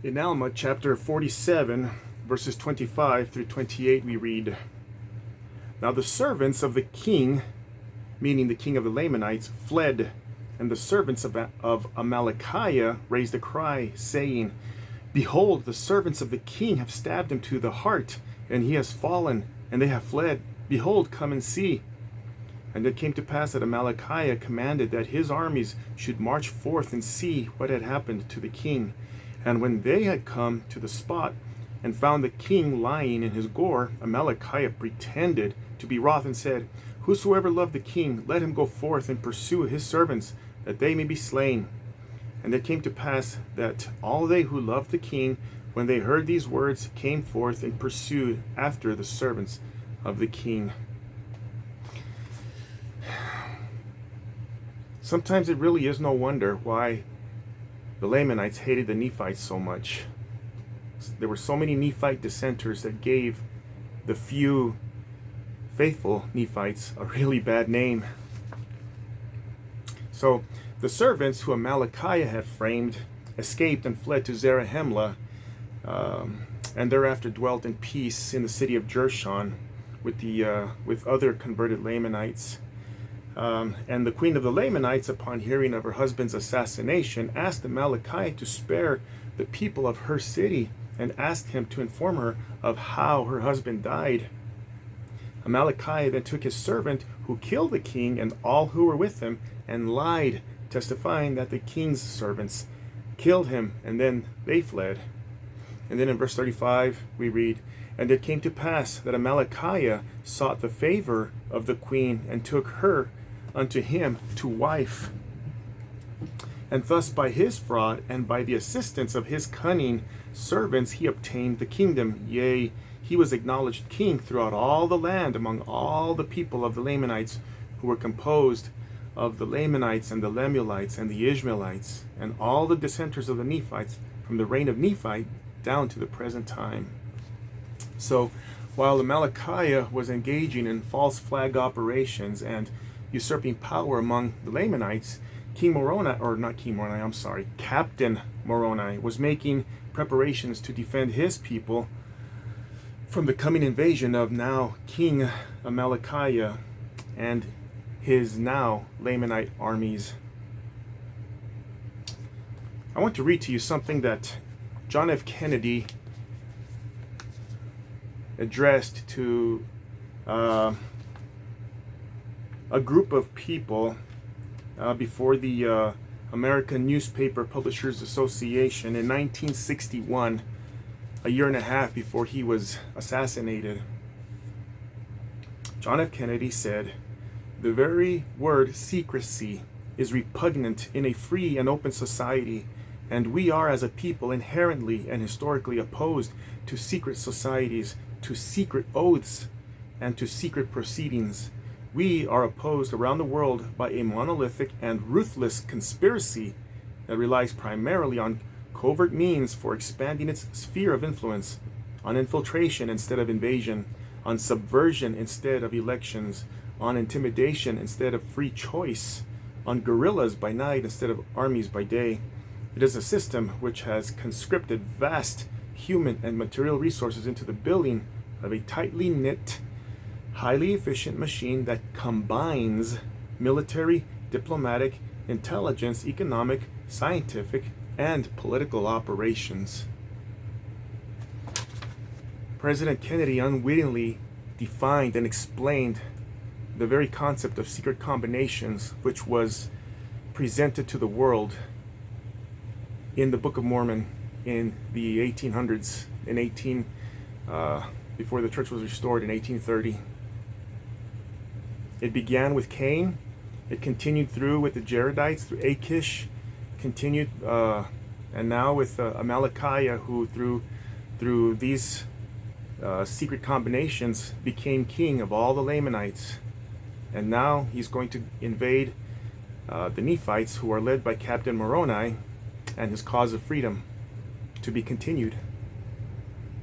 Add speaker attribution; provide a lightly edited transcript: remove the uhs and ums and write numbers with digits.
Speaker 1: In Alma chapter 47, verses 25 through 28, we read, "Now the servants of the king," meaning the king of the Lamanites, "fled, and the servants of Amalickiah raised a cry, saying, Behold, the servants of the king have stabbed him to the heart, and he has fallen, and they have fled. Behold, come and see. And it came to pass that Amalickiah commanded that his armies should march forth and see what had happened to the king. And when they had come to the spot and found the king lying in his gore, Amalickiah pretended to be wroth and said, Whosoever loved the king, let him go forth and pursue his servants, that they may be slain. And it came to pass that all they who loved the king, when they heard these words, came forth and pursued after the servants of the king." Sometimes it really is no wonder why the Lamanites hated the Nephites so much. There were so many Nephite dissenters that gave the few faithful Nephites a really bad name. So the servants who Amalickiah had framed escaped and fled to Zarahemla, and thereafter dwelt in peace in the city of Jershon with other converted Lamanites. And the queen of the Lamanites, upon hearing of her husband's assassination, asked Amalickiah to spare the people of her city and asked him to inform her of how her husband died. Amalickiah then took his servant who killed the king and all who were with him and lied, testifying that the king's servants killed him, and then they fled. And then in verse 35 we read, "And it came to pass that Amalickiah sought the favor of the queen and took her unto him to wife. And thus by his fraud and by the assistance of his cunning servants he obtained the kingdom. Yea, he was acknowledged king throughout all the land among all the people of the Lamanites, who were composed of the Lamanites and the Lemuelites and the Ishmaelites, and all the dissenters of the Nephites from the reign of Nephi down to the present time." So while Amalickiah was engaging in false flag operations and usurping power among the Lamanites, Captain Moroni was making preparations to defend his people from the coming invasion of now King Amalickiah and his now Lamanite armies. I want to read to you something that John F. Kennedy addressed to a group of people before the American Newspaper Publishers Association in 1961, a year and a half before he was assassinated. John F. Kennedy said, "The very word secrecy is repugnant in a free and open society, and we are as a people inherently and historically opposed to secret societies, to secret oaths, and to secret proceedings. We are opposed around the world by a monolithic and ruthless conspiracy that relies primarily on covert means for expanding its sphere of influence, on infiltration instead of invasion, on subversion instead of elections, on intimidation instead of free choice, on guerrillas by night instead of armies by day. It is a system which has conscripted vast human and material resources into the building of a tightly knit, highly efficient machine that combines military, diplomatic, intelligence, economic, scientific, and political operations." President Kennedy unwittingly defined and explained the very concept of secret combinations, which was presented to the world in the Book of Mormon in the 1800s, before the church was restored in 1830. It began with Cain. It continued through with the Jaredites, through Achish, continued, and now with Amalickiah, who through these secret combinations became king of all the Lamanites. And now he's going to invade the Nephites, who are led by Captain Moroni, and his cause of freedom, to be continued.